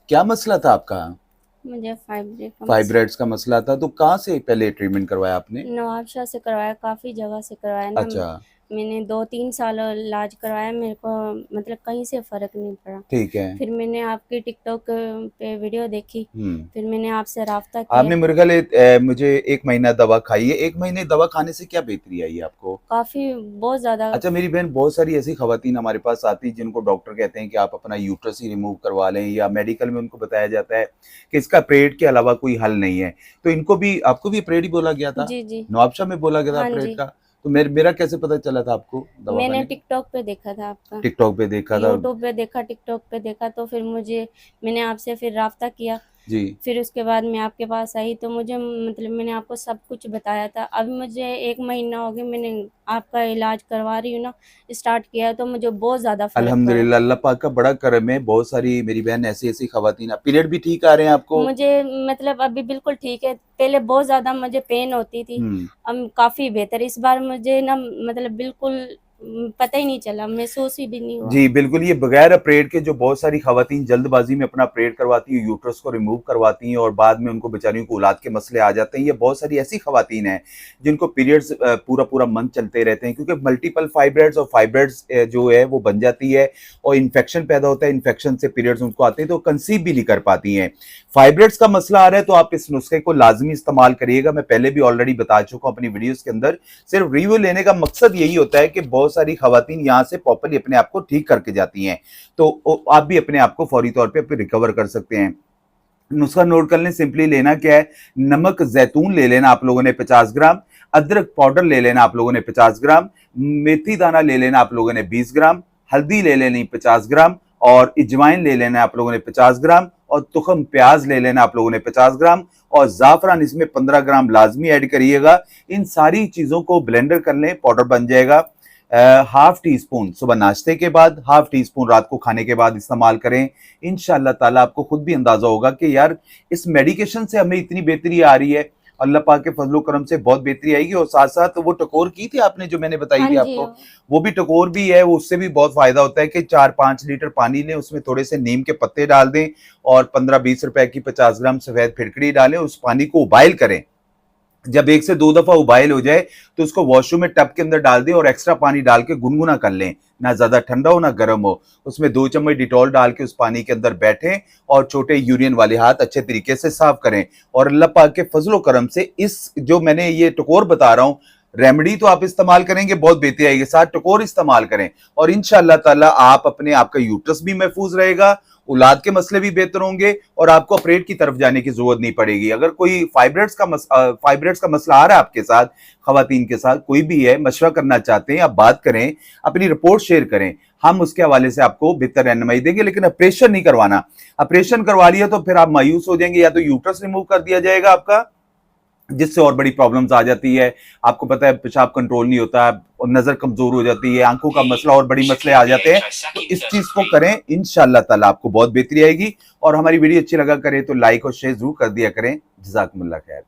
क्या मसला था आपका? मुझे फाइब्रिक का फाइब्राइड्स का मसला था, तो कहाँ से पहले ट्रीटमेंट करवाया आपने? नवाबशाह से करवाया, काफ़ी जगह से करवाया ना। अच्छा। मैंने 2-3 साल इलाज करवाया, मेरे को मतलब कहीं से फ़र्क नहीं पड़ा। ठीक है। फिर मैंने आपकी टिकटॉक पे वीडियो देखी, हम्म। फिर मैंने आपसे राब्ता आपने किया। मेरे ख्याल मुझे 1 महीना दवा खाई है। 1 महीने दवा खाने से क्या बेहतरी आई आपको? काफ़ी बहुत ज़्यादा। अच्छा मेरी बहन, बहुत सारी ऐसी खवातीन हमारे पास आती जिनको डॉक्टर कहते हैं कि आप अपना यूट्रस ही रिमूव करवा लें, या मेडिकल में उनको बताया जाता है कि इसका परेड के अलावा कोई हल नहीं है। तो इनको भी, आपको भी परेड ही बोला गया था? जी, जी। नवाबशाह में बोला गया था हाँ परेड जी। का? तो मेरा कैसे पता चला था आपको दवा मैंने खाने का? टिकटॉक पे देखा था आपका। टिकटॉक पे देखा था? यूट्यूब पे देखा, टिकटॉक पे देखा, तो फिर मैंने आपसे फिर राब्ता किया। जी। फिर उसके बाद मैं आपके पास आई तो मुझे मतलब मैंने आपको सब कुछ बताया था। अब मुझे 1 महीना हो गया, मैंने आपका इलाज करवा रही हूँ ना, स्टार्ट किया है, तो मुझे बहुत ज़्यादा फ़र्क पड़ा। अल्हम्दुलिल्लाह, अल्लाह पाक का बड़ा करम है। बहुत सारी मेरी बहन ऐसी ऐसी खवातीन, पीरियड भी ठीक आ रहे हैं आपको? मुझे मतलब अभी बिल्कुल ठीक है, पहले बहुत ज़्यादा मुझे पेन होती थी, हम्म। अब काफ़ी बेहतर है। इस बार मुझे ना मतलब बिल्कुल पता ही नहीं चला, महसूस ही भी नहीं हुआ। जी बिल्कुल, ये बगैर अपरेड के जो बहुत सारी खवातीन जल्दबाजी में अपना अपरेड करवाती हैं, यूट्रस को रिमूव करवाती हैं और बाद में उनको बेचारियों को औलाद के मसले आ जाते हैं। ये बहुत सारी ऐसी खवातीन हैं जिनको पीरियड्स पूरा पूरा मंथ चलते रहते हैं, क्योंकि मल्टीपल फाइब्रॉइड्स और फाइब्रॉइड्स जो है वो बन जाती है और इन्फेक्शन पैदा होता है। इन्फेक्शन से पीरियड्स उनको आते हैं तो कंसीव भी नहीं कर पाती हैं। फाइब्रॉइड्स का मसला आ रहा है तो आप इस नुस्खे को लाजमी इस्तेमाल करिएगा। मैं पहले भी ऑलरेडी बता चुका हूँ अपनी वीडियोस के अंदर। सिर्फ रिव्यू लेने का मकसद यही होता है कि बहुत सारी खवातीन यहाँ से प्रॉपर्ली अपने आप को ठीक करके जाती हैं, तो आप भी अपने आप को फौरी तौर पे रिकवर कर सकते हैं। नुस्खा नोट कर लें, सिंपली लेना क्या है, नमक जैतून ले लेना आप लोगों ने 50 ग्राम, अदरक पाउडर ले लेना आप लोगों ने 50 ग्राम, मेथी दाना ले लेना आप लोगों ने 20 ग्राम, हल्दी ले लेनी 50 ग्राम, और इजवाइन ले लेना आप लोगों ने 50 ग्राम, और तुखम प्याज ले लेना आप लोगों ने 50 ग्राम, और जाफरान इसमें 15 ग्राम लाजमी ऐड करिएगा। इन सारी चीजों को ब्लेंडर कर लें, पाउडर बन जाएगा। हाफ टी स्पून सुबह नाश्ते के बाद, हाफ टी स्पून रात को खाने के बाद इस्तेमाल करें। इंशाअल्लाह ताला आपको खुद भी अंदाजा होगा कि यार इस मेडिकेशन से हमें इतनी बेहतरी आ रही है। अल्लाह पाक के फजलो करम से बहुत बेहतरी आएगी। और साथ साथ वो टकोर की थी आपने जो मैंने बताई हाँ थी जी। आपको, वो भी टकोर भी है, वो उससे भी बहुत फायदा होता है कि 4-5 लीटर पानी लें, उसमें थोड़े से नीम के पत्ते डाल दें और 15-20 रुपए की 50 ग्राम सफेद फिटकड़ी डालें, उस पानी को उबाइल करें। जब 1 से 2 दफा उबाइल हो जाए तो उसको वॉशरूम में टब के अंदर डाल दें और एक्स्ट्रा पानी डाल के गुनगुना कर लें, ना ज्यादा ठंडा हो ना गर्म हो। उसमें 2 चम्मच डिटॉल डाल के उस पानी के अंदर बैठें और छोटे यूरियन वाले हाथ अच्छे तरीके से साफ करें। और अल्लाह पाक के फजलो करम से इस जो मैंने ये टकोर बता रहा हूँ, रेमेडी तो आप इस्तेमाल करेंगे बहुत बेहतरी आएगी, साथ टकोर इस्तेमाल करें और इंशाअल्लाह ताला आप अपने, आपका यूट्रस भी महफूज रहेगा, औलाद के मसले भी बेहतर होंगे और आपको ऑपरेट की तरफ जाने की जरूरत नहीं पड़ेगी। अगर कोई फाइब्रॉइड्स का मसला आ रहा है आपके साथ, खवातीन के साथ कोई भी है, मशवरा करना चाहते हैं, आप बात करें, अपनी रिपोर्ट शेयर करें, हम उसके हवाले से आपको बेहतर रहनुमाई देंगे। लेकिन ऑपरेशन नहीं करवाना। ऑपरेशन करवा लिया तो फिर आप मायूस हो जाएंगे, या तो यूट्रस रिमूव कर दिया जाएगा आपका, जिससे और बड़ी प्रॉब्लम्स आ जाती है। आपको पता है पेशाब कंट्रोल नहीं होता, और नजर कमजोर हो जाती है, आंखों का मसला और बड़ी मसले आ जाते हैं। तो इस चीज को करें, इंशाअल्लाह ताला आपको बहुत बेहतरी आएगी। और हमारी वीडियो अच्छी लगा करे तो लाइक और शेयर जरूर कर दिया करें। जज़ाकुमुल्लाह खैर।